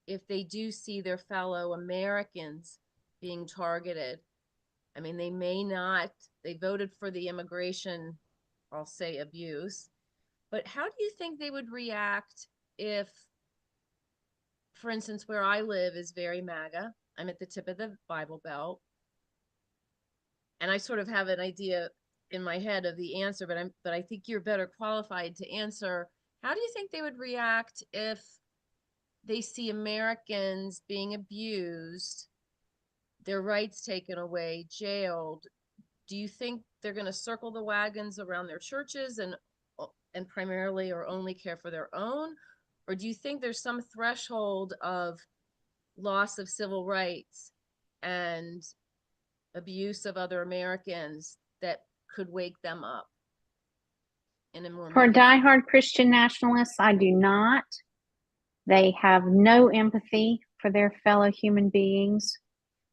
S1: if they do see their fellow Americans being targeted? I mean, they may not, they voted for the immigration, I'll say abuse, but how do you think they would react if, for instance, where I live is very MAGA? I'm at the tip of the Bible Belt. And I sort of have an idea in my head of the answer, but I think you're better qualified to answer. How do you think they would react if they see Americans being abused, their rights taken away, jailed? Do you think they're going to circle the wagons around their churches and primarily or only care for their own? Or do you think there's some threshold of loss of civil rights and abuse of other Americans that could wake them up in a more
S3: For
S1: meaningful way?
S3: diehard Christian nationalists, I do not. They have no empathy for their fellow human beings.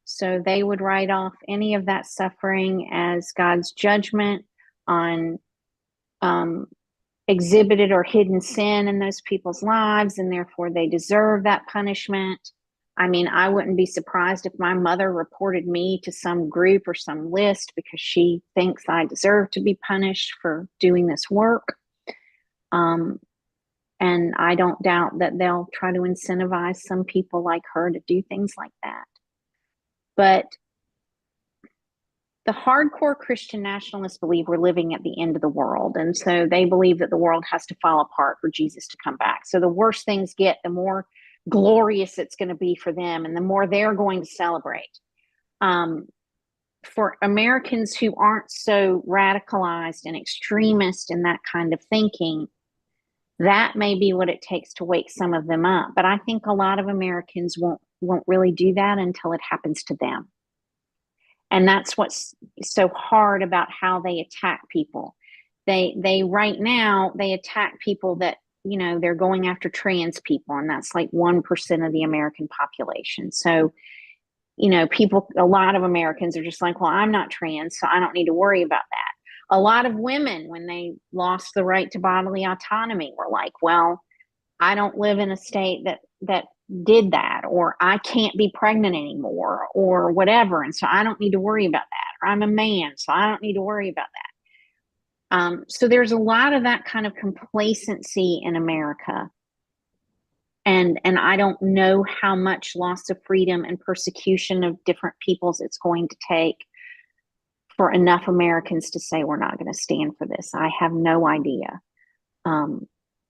S3: So they would write off any of that suffering as God's judgment on exhibited or hidden sin in those people's lives, and therefore they deserve that punishment. I mean, I wouldn't be surprised if my mother reported me to some group or some list because she thinks I deserve to be punished for doing this work. And I don't doubt that they'll try to incentivize some people like her to do things like that. But the hardcore Christian nationalists believe we're living at the end of the world. And so they believe that the world has to fall apart for Jesus to come back. So the worse things get, the more glorious it's going to be for them and the more they're going to celebrate. For Americans who aren't so radicalized and extremist in that kind of thinking, that may be what it takes to wake some of them up. But I think a lot of Americans won't really do that until it happens to them. And that's what's so hard about how they attack people. They right now they attack people that, you know, they're going after trans people, and that's like 1% of the American population. So, you know, a lot of Americans are just like, well, I'm not trans, so I don't need to worry about that. A lot of women, when they lost the right to bodily autonomy, were like, well, I don't live in a state that did that, or I can't be pregnant anymore, or whatever, and so I don't need to worry about that. Or I'm a man, so I don't need to worry about that. So there's a lot of that kind of complacency in America, and I don't know how much loss of freedom and persecution of different peoples it's going to take for enough Americans to say we're not going to stand for this. I have no idea.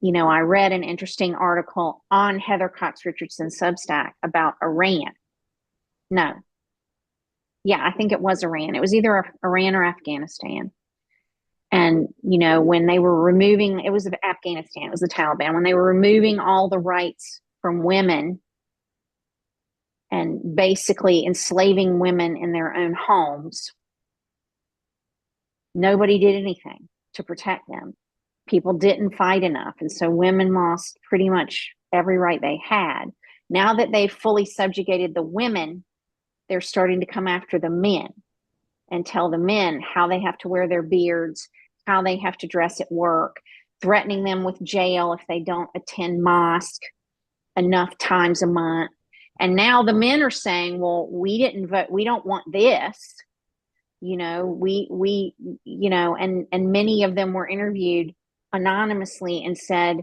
S3: You know, I read an interesting article on Heather Cox Richardson's Substack about Iran. No. Yeah, I think it was Iran. It was either Iran or Afghanistan. And, you know, when they were removing, it was Afghanistan, it was the Taliban, when they were removing all the rights from women and basically enslaving women in their own homes, nobody did anything to protect them. People didn't fight enough. And so women lost pretty much every right they had. Now that they've fully subjugated the women, they're starting to come after the men and tell the men how they have to wear their beards, how they have to dress at work, threatening them with jail if they don't attend mosque enough times a month. And now the men are saying, well, we didn't vote, we don't want this. You know, we you know, and many of them were interviewed anonymously and said,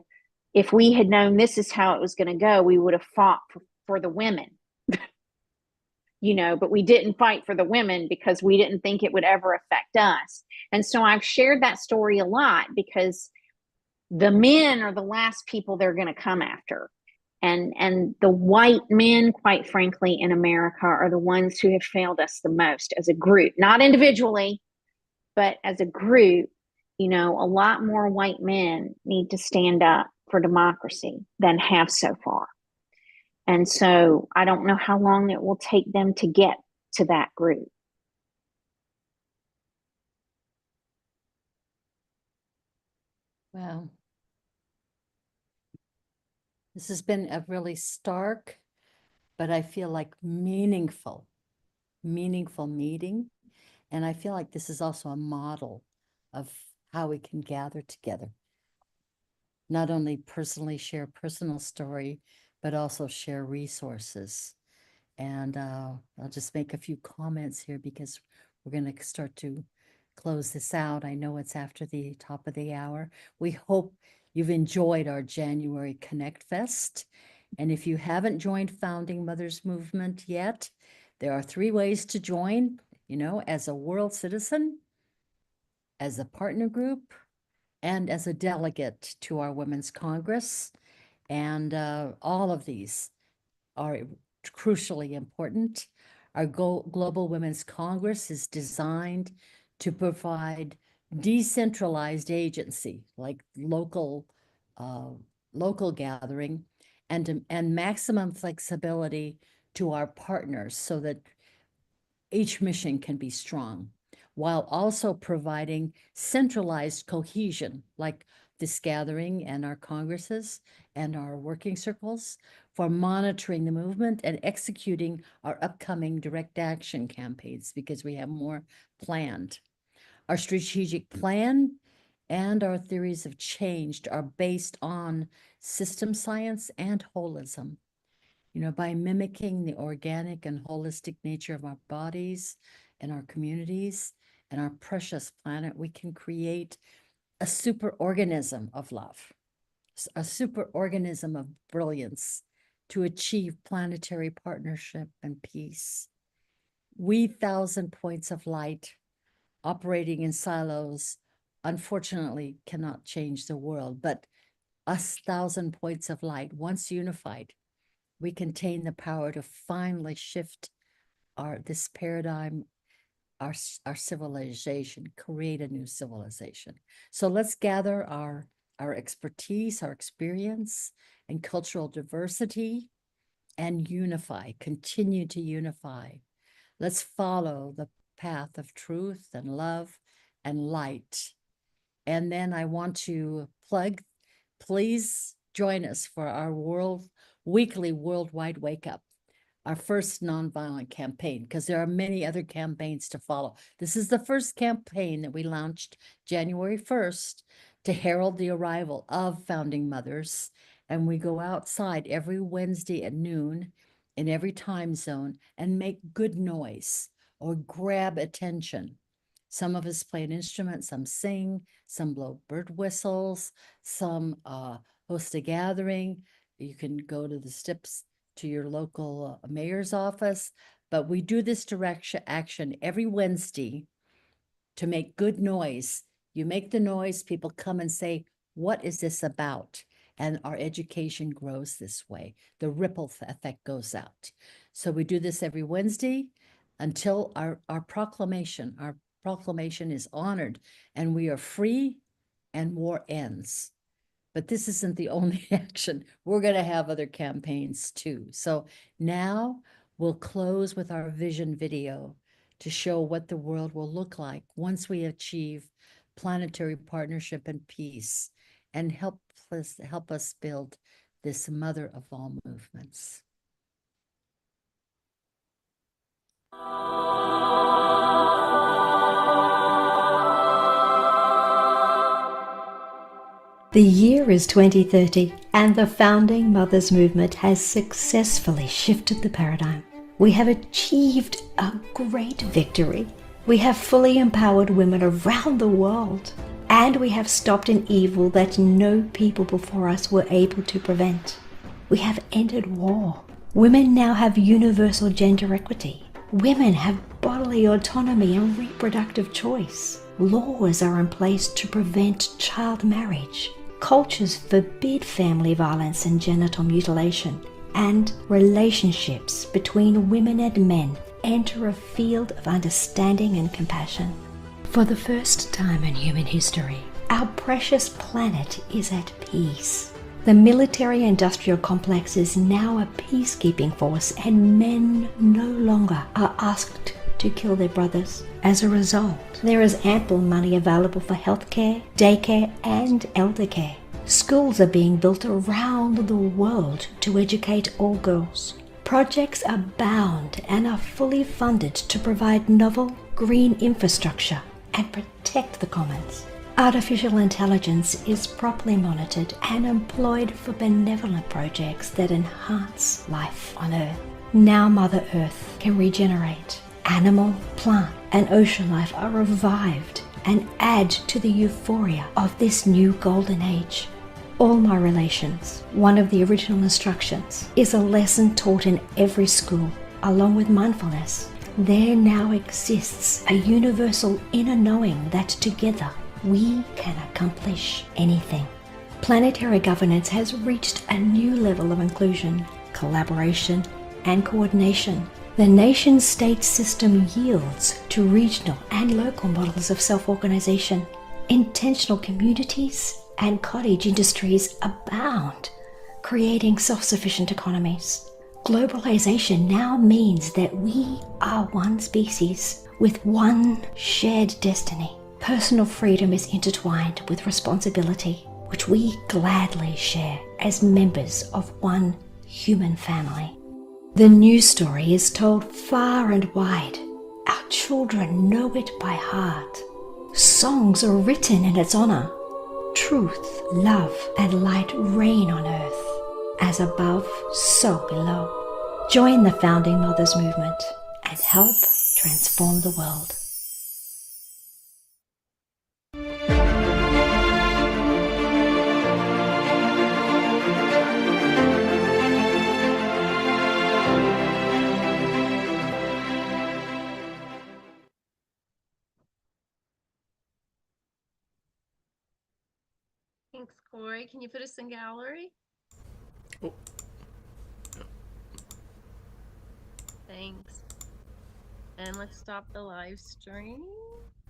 S3: if we had known this is how it was going to go, we would have fought for the women. You know, but we didn't fight for the women because we didn't think it would ever affect us. And so I've shared that story a lot because the men are the last people they're going to come after. And the white men, quite frankly, in America are the ones who have failed us the most as a group, not individually, but as a group. You know, a lot more white men need to stand up for democracy than have so far. And so I don't know how long it will take them to get to that group.
S7: Wow. This has been a really stark, but I feel like meaningful meeting. And I feel like this is also a model of how we can gather together. Not only personally share personal story, but also share resources. And I'll just make a few comments here because we're going to start to close this out. I know it's after the top of the hour. We hope you've enjoyed our January ConnectFest. And if you haven't joined Founding Mothers Movement yet, there are 3 ways to join, you know, as a world citizen, as a partner group, and as a delegate to our Women's Congress. And all of these are crucially important. Our Global Women's Congress is designed to provide decentralized agency, like local gathering, and maximum flexibility to our partners so that each mission can be strong, while also providing centralized cohesion, like this gathering and our congresses and our working circles, for monitoring the movement and executing our upcoming direct action campaigns, because we have more planned. Our strategic plan and our theories of change are based on system science and holism. You know, by mimicking the organic and holistic nature of our bodies and our communities and our precious planet, we can create a superorganism of love, a superorganism of brilliance to achieve planetary partnership and peace. We 1,000 points of light operating in silos, unfortunately, cannot change the world, but us 1,000 points of light, once unified, we contain the power to finally shift this paradigm, our civilization, create a new civilization. So let's gather our expertise, our experience, and cultural diversity, and unify, continue to unify. Let's follow the path of truth and love and light. And then I want to plug, please join us for our weekly worldwide wake up, our first nonviolent campaign, because there are many other campaigns to follow. This is the first campaign that we launched January 1st to herald the arrival of Founding Mothers. And we go outside every Wednesday at noon in every time zone and make good noise or grab attention. Some of us play an instrument, some sing, some blow bird whistles, some host a gathering. You can go to the steps to your local mayor's office, but we do this direct action every Wednesday to make good noise. You make the noise, people come and say, what is this about? And our education grows this way. The ripple effect goes out. So we do this every Wednesday until our proclamation is honored and we are free and war ends. But this isn't the only action. We're going to have other campaigns too. So now we'll close with our vision video to show what the world will look like once we achieve planetary partnership and peace, and help us build this mother of all movements.
S9: The year is 2030 and the Founding Mothers Movement has successfully shifted the paradigm. We have achieved a great victory. We have fully empowered women around the world, and we have stopped an evil that no people before us were able to prevent. We have ended war. Women now have universal gender equity. Women have bodily autonomy and reproductive choice. Laws are in place to prevent child marriage. Cultures forbid family violence and genital mutilation, and relationships between women and men enter a field of understanding and compassion. For the first time in human history, our precious planet is at peace. The military-industrial complex is now a peacekeeping force, and men no longer are asked to kill their brothers. As a result, there is ample money available for healthcare, daycare, and elder care. Schools are being built around the world to educate all girls. Projects abound and are fully funded to provide novel green infrastructure and protect the commons. Artificial intelligence is properly monitored and employed for benevolent projects that enhance life on Earth. Now Mother Earth can regenerate. Animal, plant, and ocean life are revived and add to the euphoria of this new golden age. All my relations, one of the original instructions, is a lesson taught in every school, along with mindfulness. There now exists a universal inner knowing that together we can accomplish anything. Planetary governance has reached a new level of inclusion, collaboration, and coordination. The nation-state system yields to regional and local models of self-organization. Intentional communities and cottage industries abound, creating self-sufficient economies. Globalization now means that we are one species with one shared destiny. Personal freedom is intertwined with responsibility, which we gladly share as members of one human family. The news story is told far and wide. Our children know it by heart. Songs are written in its honor. Truth, love, and light reign on earth. As above, so below. Join the Founding Mothers movement and help transform the world.
S1: Thanks, Corey. Can you put us in gallery?
S10: Oh.
S1: Thanks. And let's stop the live stream.